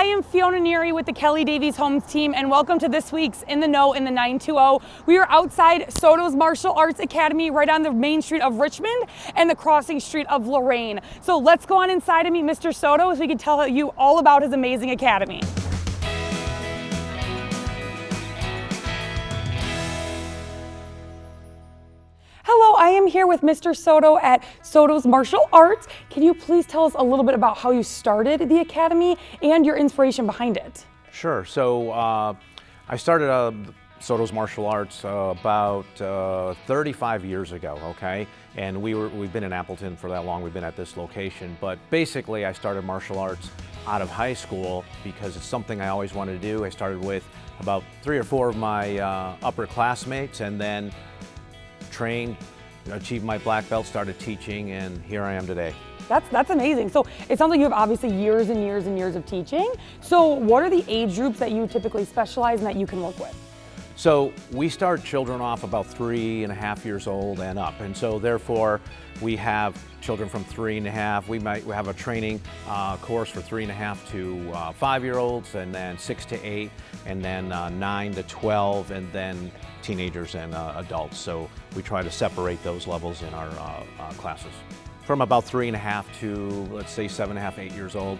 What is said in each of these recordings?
am Fiona Neary with the Kelly Davies Homes team, and welcome to this week's In the Know in the 920. We are outside Sotos Martial Arts Academy right on the main street of Richmond and the crossing street of Lorraine. So let's go on inside and meet Mr. Soto so we can tell you all about his amazing academy. Hello, I am here with Mr. Soto at Sotos Martial Arts. Can you please tell us a little bit about how you started the academy and your inspiration behind it? Sure. So I started Sotos Martial Arts about 35 years ago, okay? And we've been in Appleton for that long. We've been at this location. But basically, I started martial arts out of high school because it's something I always wanted to do. I started with about 3 or 4 of my upper classmates, and then trained, achieved my black belt, started teaching, and here I am today. That's amazing. So it sounds like you have obviously years and years and years of teaching. So what are the age groups that you typically specialize in that you can work with? So we start children off about 3.5 years old and up, and so therefore we have children from 3.5. We have a training course for 3.5 to 5-year-olds, and then 6 to 8, and then 9 to 12, and then teenagers and adults. So we try to separate those levels in our classes. From about 3.5 to, let's say, 7.5, 8 years old,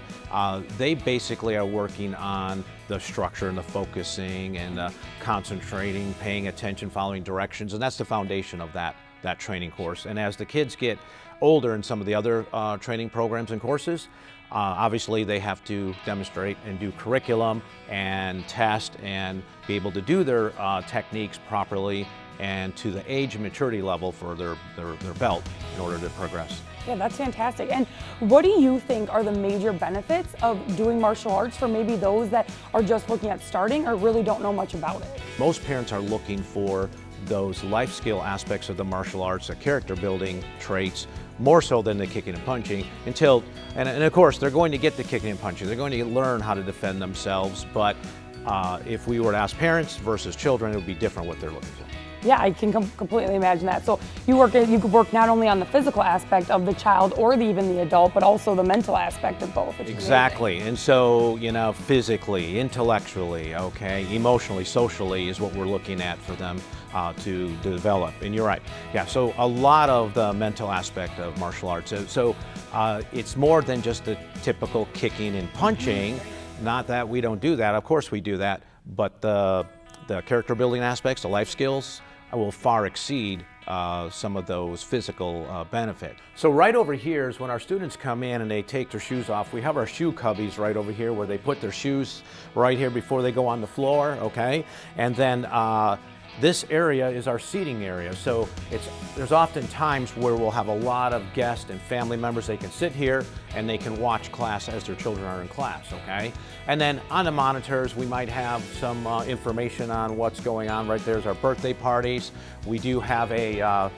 they basically are working on the structure and the focusing and concentrating, paying attention, following directions, and that's the foundation of that training course. And as the kids get older in some of the other training programs and courses, obviously they have to demonstrate and do curriculum and test and be able to do their techniques properly and to the age and maturity level for their belt in order to progress. Yeah, that's fantastic. And what do you think are the major benefits of doing martial arts for maybe those that are just looking at starting or really don't know much about it? Most parents are looking for those life skill aspects of the martial arts, the character building traits, more so than the kicking and punching and of course they're going to get the kicking and punching. They're going to learn how to defend themselves, but if we were to ask parents versus children, it would be different what they're looking for. Yeah, I can completely imagine that. So you could work not only on the physical aspect of the child or even the adult, but also the mental aspect of both. Exactly. And so, physically, intellectually, okay, emotionally, socially is what we're looking at for them to develop. And you're right. Yeah, so a lot of the mental aspect of martial arts. So it's more than just the typical kicking and punching. Not that we don't do that. Of course we do that. But the character building aspects, the life skills, will far exceed some of those physical benefits. So right over here is when our students come in and they take their shoes off. We have our shoe cubbies right over here where they put their shoes right here before they go on the floor, okay? And then this area is our seating area. So there's often times where we'll have a lot of guests and family members. They can sit here and they can watch class as their children are in class, okay? And then on the monitors, we might have some information on what's going on. Right there's our birthday parties. We do have a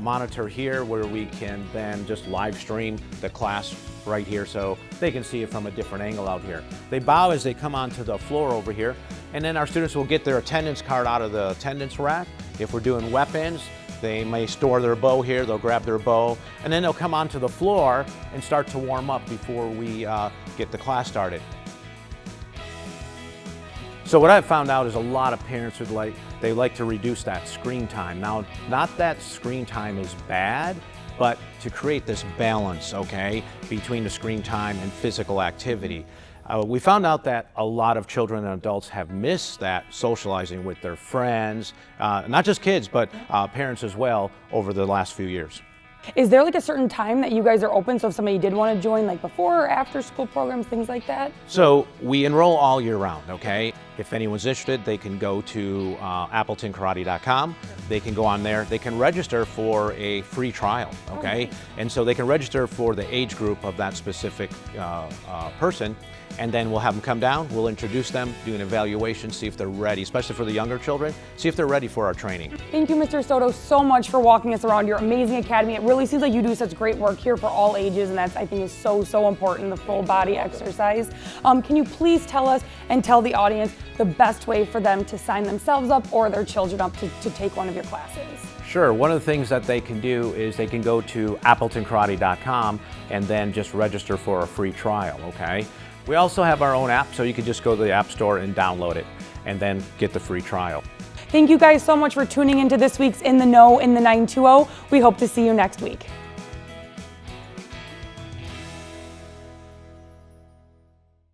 monitor here where we can then just live stream the class right here so they can see it from a different angle out here. They bow as they come onto the floor over here, and then our students will get their attendance card out of the attendance rack. If we're doing weapons, they may store their bow here, they'll grab their bow, and then they'll come onto the floor and start to warm up before we get the class started. So what I've found out is a lot of parents they like to reduce that screen time. Now, not that screen time is bad, but to create this balance, okay, between the screen time and physical activity. We found out that a lot of children and adults have missed that socializing with their friends, not just kids, but parents as well, over the last few years. Is there like a certain time that you guys are open? So if somebody did want to join, like before or after school programs, things like that? So we enroll all year round, okay? If anyone's interested, they can go to AppletonKarate.com. They can go on there. They can register for a free trial, okay? And so they can register for the age group of that specific person, and then we'll have them come down. We'll introduce them, do an evaluation, see if they're ready, especially for the younger children, see if they're ready for our training. Thank you, Mr. Soto, so much for walking us around your amazing academy. It really seems like you do such great work here for all ages, and that's, I think, is so important, the full body exercise. Can you please tell us and tell the audience the best way for them to sign themselves up or their children up to take one of your classes? Sure. One of the things that they can do is they can go to AppletonKarate.com and then just register for a free trial, okay? We also have our own app, so you can just go to the App Store and download it and then get the free trial. Thank you guys so much for tuning into this week's In the Know in the 920. We hope to see you next week.